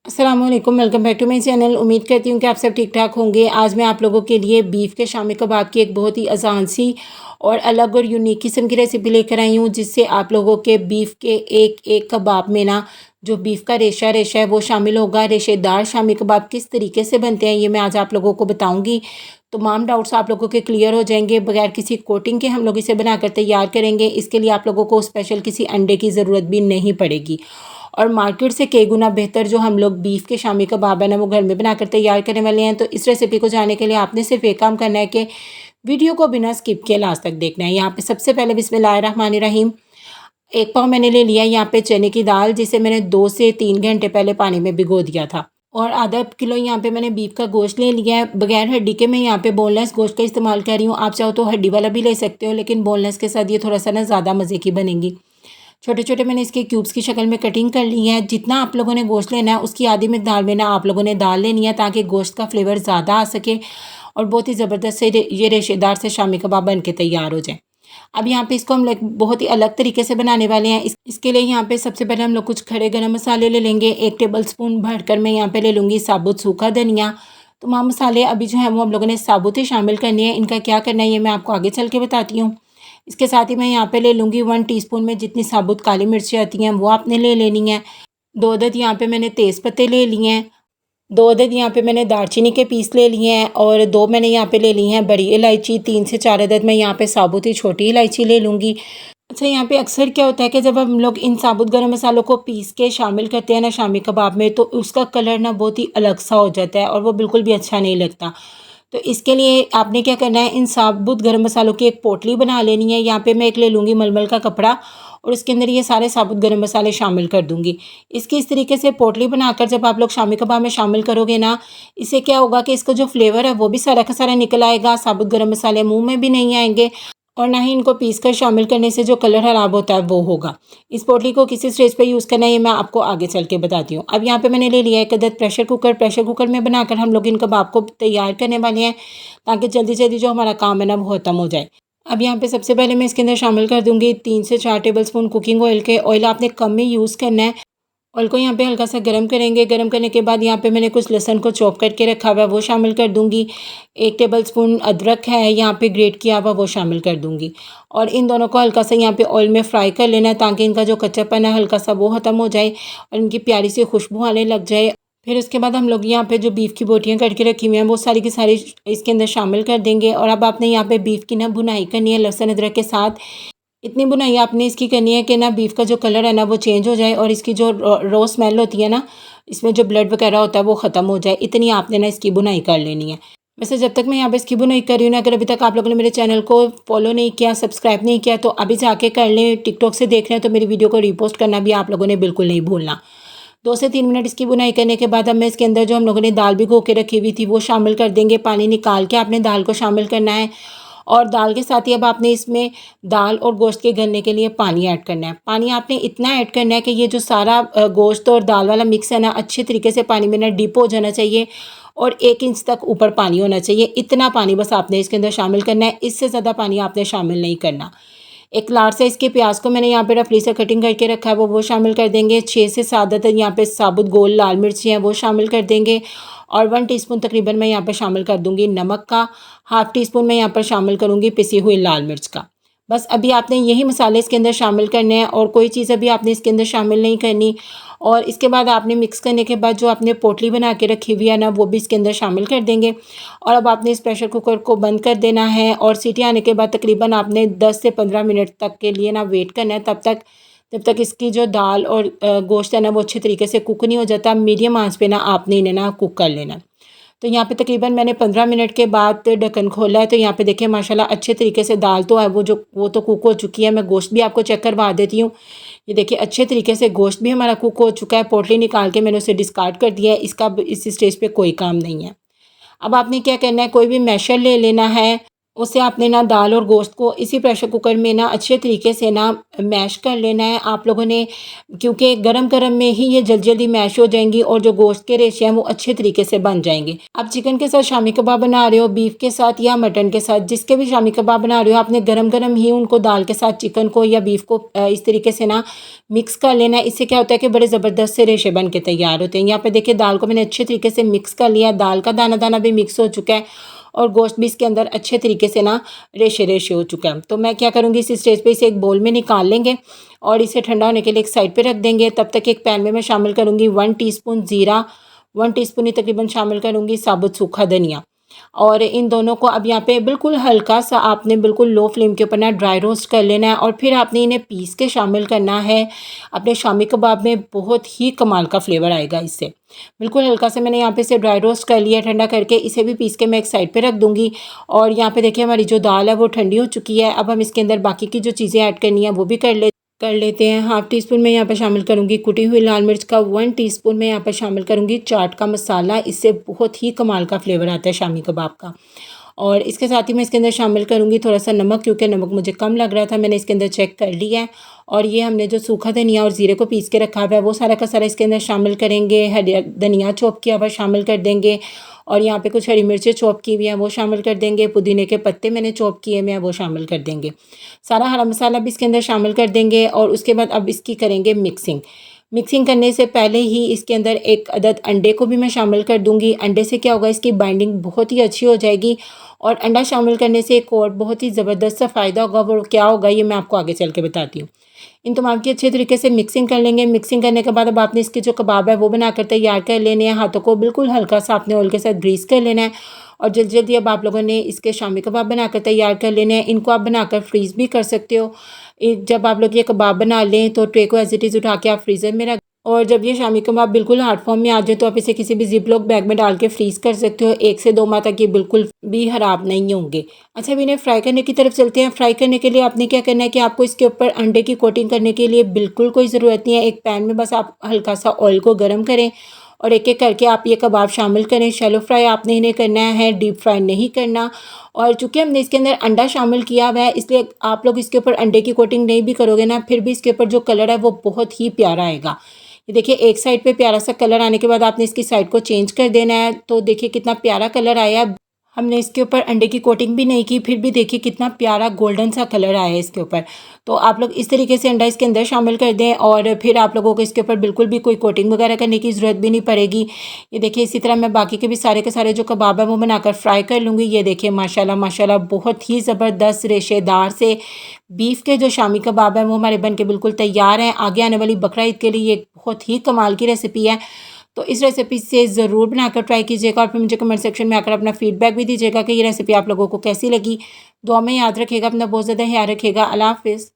अस्सलाम वालेकुम, welcome back to my channel. उम्मीद करती हूँ कि आप सब ठीक ठाक होंगे। आज मैं आप लोगों के लिए बीफ के शामी कबाब की एक बहुत ही आसान सी और अलग और यूनिक किस्म की रेसिपी लेकर आई हूँ, जिससे आप लोगों के बीफ के एक एक कबाब में ना जो बीफ का रेशा रेशा है वो शामिल होगा। रेशेदार शामी कबाब किस तरीके से बनते हैं ये मैं आज आप लोगों को बताऊँगी। तमाम डाउट्स आप लोगों के क्लियर हो जाएंगे। बगैर किसी कोटिंग के हम लोग इसे बनाकर तैयार करेंगे। इसके लिए आप लोगों को स्पेशल किसी अंडे की ज़रूरत भी नहीं पड़ेगी और मार्केट से कई गुना बेहतर जो हम लोग बीफ के शामी कबाब है ना वो घर में बनाकर तैयार करने वाले हैं। तो इस रेसिपी को जानने के लिए आपने सिर्फ एक काम करना है कि वीडियो को बिना स्किप किए लास्ट तक देखना है। यहाँ पे सबसे पहले बिस्मिल्लाहिर्रहमानिर्रहीम एक पाव मैंने ले लिया यहाँ पे चने की दाल, जिसे मैंने 2 से 3 घंटे पहले पानी में भिगो दिया था। और आधा किलो यहाँ पे मैंने बीफ का गोश्त ले लिया है। बगैर हड्डी के मैं यहाँ पे बोनलेस गोश्त का इस्तेमाल कर रही हूँ। आप चाहो तो हड्डी वाला भी ले सकते हो, लेकिन बोनलेस के साथ ये थोड़ा सा ना ज़्यादा मज़े की बनेगी। छोटे छोटे मैंने इसके क्यूब्स की शक्ल में कटिंग कर ली है। जितना आप लोगों ने गोश्त लेना है उसकी आधी मिकदार में ना आप लोगों ने दाल लेनी है, ताकि गोश्त का फ्लेवर ज़्यादा आ सके और बहुत ही ज़बरदस्त से ये रेशेदार से शामी कबाब बन के तैयार हो जाए। अब यहाँ पे इसको हम लोग बहुत ही अलग तरीके से बनाने वाले हैं। इसके लिए यहाँ पे सबसे पहले हम लोग कुछ खड़े गरम मसाले ले लेंगे। 1 टेबल स्पून भरकर मैं यहाँ पे ले लूँगी साबुत सूखा धनिया। तमाम मसाले अभी जो है वो हम लोगों ने साबुत ही शामिल करने हैं। इनका क्या करना है ये मैं आपको आगे चल के बताती हूँ। इसके साथ ही मैं यहाँ पे ले लूँगी 1 टीस्पून में जितनी साबुत काली मिर्चें आती हैं वो आपने ले लेनी है। 2 अदद यहाँ पे मैंने तेज़ पत्ते ले लिए हैं। 2 अदद यहाँ पे मैंने दालचीनी के पीस ले लिए हैं और 2 मैंने यहाँ पे ले ली हैं बड़ी इलायची। 3 से 4 अदद मैं यहाँ पे साबुत ही छोटी इलायची ले लूँगी। अच्छा, यहाँ पे अक्सर क्या होता है कि जब हम लोग इन साबुत गरम मसालों को पीस के शामिल करते हैं ना शामी कबाब में, तो उसका कलर ना बहुत ही अलग सा हो जाता है और वो बिल्कुल भी अच्छा नहीं लगता। तो इसके लिए आपने क्या करना है, इन साबुत गरम मसालों की एक पोटली बना लेनी है। यहाँ पे मैं एक ले लूँगी मलमल का कपड़ा और उसके अंदर ये सारे साबुत गरम मसाले शामिल कर दूँगी। इसकी इस तरीके से पोटली बनाकर जब आप लोग शामी कबाब में शामिल करोगे ना, इससे क्या होगा कि इसका जो फ्लेवर है वो भी सारा का सारा निकल आएगा। साबुत गरम मसाले मुँह में भी नहीं आएंगे और ना ही इनको पीस कर शामिल करने से जो कलर ख़राब होता है वो होगा। इस पोटली को किसी स्टेज पे यूज़ करना है ये मैं आपको आगे चल के बताती हूँ। अब यहाँ पे मैंने ले लिया 1 अदद प्रेशर कुकर। प्रेशर कुकर में बनाकर हम लोग इन कबाब को तैयार करने वाले हैं, ताकि जल्दी जल्दी जो हमारा काम है ना वो ख़त्म हो जाए। अब यहाँ पे सबसे पहले मैं इसके अंदर शामिल कर दूँगी 3 से 4 टेबल स्पून कुकिंग ऑयल के। ऑयल आपने कम ही यूज़ करना है। ऑयल को यहाँ पे हल्का सा गरम करेंगे। गरम करने के बाद यहाँ पे मैंने कुछ लहसुन को चॉप करके रखा हुआ है वो शामिल कर दूँगी। 1 टेबल स्पून अदरक है यहाँ पे ग्रेट किया हुआ वो शामिल कर दूँगी। और इन दोनों को हल्का सा यहाँ पे ऑयल में फ्राई कर लेना है, ताकि इनका जो कच्चापन है हल्का सा वो ख़त्म हो जाए और इनकी प्यारी सी खुशबू आने लग जाए। फिर उसके बाद हम लोग यहाँ पे जो बीफ की बोटियाँ करके रखी हुई हैं वो सारी की सारी इसके अंदर शामिल कर देंगे। और अब आपने यहाँ पे बीफ की ना भुनाई करनी है लहसुन अदरक के साथ। इतनी बुनाई आपने इसकी करनी है कि ना बीफ का जो कलर है ना वो चेंज हो जाए और इसकी जो रॉ स्मेल होती है ना, इसमें जो ब्लड वगैरह होता है वो ख़त्म हो जाए। इतनी आपने ना इसकी बुनाई कर लेनी है। वैसे जब तक मैं यहाँ पे इसकी बुनाई कर रही हूँ ना, अगर अभी तक आप लोगों ने मेरे चैनल को फॉलो नहीं किया, सब्सक्राइब नहीं किया, तो अभी जाके कर लें। टिकटॉक से देख रहे हैं तो मेरी वीडियो को रीपोस्ट करना भी आप लोगों ने बिल्कुल नहीं भूलना। 2 से 3 मिनट इसकी बुनाई करने के बाद अब मैं इसके अंदर जो हम लोगों ने दाल भिगो के रखी हुई थी वो शामिल कर देंगे। पानी निकाल के आपने दाल को शामिल करना है और दाल के साथ ही अब आपने इसमें दाल और गोश्त के गलने के लिए पानी ऐड करना है। पानी आपने इतना ऐड करना है कि ये जो सारा गोश्त और दाल वाला मिक्स है ना अच्छे तरीके से पानी में ना डिप हो जाना चाहिए और 1 इंच तक ऊपर पानी होना चाहिए। इतना पानी बस आपने इसके अंदर शामिल करना है, इससे ज़्यादा पानी आपने शामिल नहीं करना। एक लार्ज साइज़ के प्याज को मैंने यहाँ पे रफली से कटिंग करके रखा है वो शामिल कर देंगे। 6 से 7 अदद यहाँ पे साबुत गोल लाल मिर्ची हैं वो शामिल कर देंगे। और 1 टीस्पून तकरीबन मैं यहाँ पे शामिल कर दूँगी नमक का। हाफ़ टी स्पून मैं यहाँ पर शामिल करूँगी पिसी हुई लाल मिर्च का। बस अभी आपने यही मसाले इसके अंदर शामिल करने हैं और कोई चीज़ अभी आपने इसके अंदर शामिल नहीं करनी। और इसके बाद आपने मिक्स करने के बाद जो आपने पोटली बना के रखी हुई है ना वो भी इसके अंदर शामिल कर देंगे। और अब आपने इस प्रेशर कुकर को बंद कर देना है और सीटी आने के बाद तकरीबन आपने 10 से 15 मिनट तक के लिए ना वेट करना है। जब तक इसकी जो दाल और गोश्त है ना वो अच्छे तरीके से कुक नहीं हो जाता। मीडियम आंच पे ना आपने इन्हें ना कुक कर लेना। तो यहाँ पे तकरीबन मैंने 15 मिनट के बाद ढक्कन खोला है, तो यहाँ पे देखिए माशाल्लाह अच्छे तरीके से दाल तो है वो तो कुक हो चुकी है। मैं गोश्त भी आपको चेक करवा देती हूँ। ये देखिए अच्छे तरीके से गोश्त भी हमारा कुक हो चुका है। पोटली निकाल के मैंने उसे डिस्कार्ड कर दिया है। इसका इस स्टेज पे कोई काम नहीं है। अब आपने क्या करना है, कोई भी मैशर ले लेना है उससे आपने ना दाल और गोश्त को इसी प्रेशर कुकर में ना अच्छे तरीके से ना मैश कर लेना है आप लोगों ने, क्योंकि गरम-गरम में ही ये जल्दी-जल्दी मैश हो जाएँगी और जो गोश्त के रेशे हैं वो अच्छे तरीके से बन जाएँगे। आप चिकन के साथ शामी कबाब बना रहे हो, बीफ के साथ या मटन के साथ, जिसके भी शामी कबाब बना रहे हो, आपने गरम-गरम ही उनको दाल के साथ चिकन को या बीफ को इस तरीके से ना मिक्स कर लेना है। इससे क्या होता है कि बड़े ज़बरदस्त से रेशे बन के तैयार होते हैं। यहाँ पे देखिए दाल को मैंने अच्छे तरीके से मिक्स कर लिया, दाल का दाना-दाना भी मिक्स हो चुका है और गोश्त भी इसके अंदर अच्छे तरीके से ना रेशे-रेशे हो चुका है। तो मैं क्या करूँगी, इस स्टेज पे इसे एक बाउल में निकाल लेंगे और इसे ठंडा होने के लिए एक साइड पे रख देंगे। तब तक एक पैन में मैं शामिल करूँगी 1 टीस्पून ज़ीरा, 1 टीस्पून ही तकरीबन शामिल करूँगी साबुत सूखा धनिया, और इन दोनों को अब यहाँ पे बिल्कुल हल्का सा आपने बिल्कुल लो फ्लेम के ऊपर ना ड्राई रोस्ट कर लेना है और फिर आपने इन्हें पीस के शामिल करना है अपने शामी कबाब में। बहुत ही कमाल का फ्लेवर आएगा इससे। बिल्कुल हल्का से मैंने यहाँ पे इसे ड्राई रोस्ट कर लिया ठंडा करके, इसे भी पीस के मैं एक साइड पे रख दूँगी। और यहाँ पे देखिए हमारी जो दाल है वो ठंडी हो चुकी है। अब हम इसके अंदर बाकी की जो चीज़ें ऐड करनी है वो भी कर लेते हैं। हाफ़ टी स्पून मैं यहाँ पर शामिल करूँगी कुटी हुई लाल मिर्च का, 1 टीस्पून मैं यहाँ पर शामिल करूँगी चाट का मसाला। इससे बहुत ही कमाल का फ्लेवर आता है शामी कबाब का। और इसके साथ ही मैं इसके अंदर शामिल करूँगी थोड़ा सा नमक, क्योंकि नमक मुझे कम लग रहा था, मैंने इसके अंदर चेक कर लिया है। और ये हमने जो सूखा धनिया और ज़ीरे को पीस के रखा हुआ है वो सारा का सारा इसके अंदर शामिल करेंगे। हरी धनिया चॉप किया हुआ शामिल कर देंगे और यहाँ पे कुछ हरी मिर्चें चॉप की हुई हैं वो शामिल कर देंगे। पुदीने के पत्ते मैंने चॉप किए हुए हैं वो शामिल कर देंगे। सारा हरा मसाला भी इसके अंदर शामिल कर देंगे और उसके बाद अब इसकी करेंगे मिक्सिंग। मिक्सिंग करने से पहले ही इसके अंदर एक अदद अंडे को भी मैं शामिल कर दूँगी। अंडे से क्या होगा, इसकी बाइंडिंग बहुत ही अच्छी हो जाएगी। और अंडा शामिल करने से एक और बहुत ही ज़बरदस्त सा फ़ायदा होगा, वो क्या होगा ये मैं आपको आगे चल के बताती हूँ। इन तमाम की अच्छे तरीके से मिक्सिंग कर लेंगे। मिक्सिंग करने के बाद अब आपने इसके जो कबाब है वो बनाकर तैयार कर लेने हैं। हाथों को बिल्कुल हल्का सा आपने ऑयल के साथ ग्रीस कर लेना है और जल्दी जल्दी अब आप लोगों ने इसके शामी कबाब बनाकर तैयार कर लेने हैं। इनको आप बनाकर फ्रीज़ भी कर सकते हो। जब आप लोग ये कबाब बना लें तो ट्रे को एज़ इट इज़ उठा के आप फ्रीज़र में रख, और जब ये शामी कबाब बिल्कुल हार्ड फॉर्म में आ जाए तो आप इसे किसी भी ज़िप-लॉक बैग में डाल के फ्रीज़ कर सकते हो। 1 से 2 माह तक ये बिल्कुल भी ख़राब नहीं होंगे। अच्छा, अब इन्हें फ्राई करने की तरफ चलते हैं। फ्राई करने के लिए आपने क्या करना है कि आपको इसके ऊपर अंडे की कोटिंग करने के लिए बिल्कुल कोई ज़रूरत नहीं है। एक पैन में बस आप हल्का सा ऑयल को गर्म करें और एक-एक करके आप ये कबाब शामिल करें। शैलो फ्राई आपने इन्हें करना है, डीप फ्राई नहीं करना। और चूँकि हमने इसके अंदर अंडा शामिल किया हुआ है इसलिए आप लोग इसके ऊपर अंडे की कोटिंग नहीं भी करोगे ना, फिर भी इसके ऊपर जो कलर है वो बहुत ही प्यारा आएगा। ये देखिए एक साइड पे प्यारा सा कलर आने के बाद आपने इसकी साइड को चेंज कर देना है। तो देखिए कितना प्यारा कलर आया है। हमने इसके ऊपर अंडे की कोटिंग भी नहीं की, फिर भी देखिए कितना प्यारा गोल्डन सा कलर आया है इसके ऊपर। तो आप लोग इस तरीके से अंडा इसके अंदर शामिल कर दें और फिर आप लोगों को इसके ऊपर बिल्कुल भी कोई कोटिंग वगैरह करने की ज़रूरत भी नहीं पड़ेगी। ये देखिए इसी तरह मैं बाकी के भी सारे के सारे जो कबाब है वो बनाकर फ्राई कर लूँगी। ये देखिए माशाल्लाह माशाल्लाह बहुत ही ज़बरदस्त रेशेदार से बीफ के जो शामी कबाब हैं वो हमारे बन के बिल्कुल तैयार हैं। आगे आने वाली बकरा ईद के लिए ये बहुत ही कमाल की रेसिपी है। तो इस रेसिपी से ज़रूर बनाकर ट्राई कीजिएगा और फिर मुझे कमेंट सेक्शन में आकर अपना फीडबैक भी दीजिएगा कि ये रेसिपी आप लोगों को कैसी लगी। दुआ में याद रखिएगा, अपना बहुत ज़्यादा ख्याल रखिएगा। अल्लाह हाफ़िज़।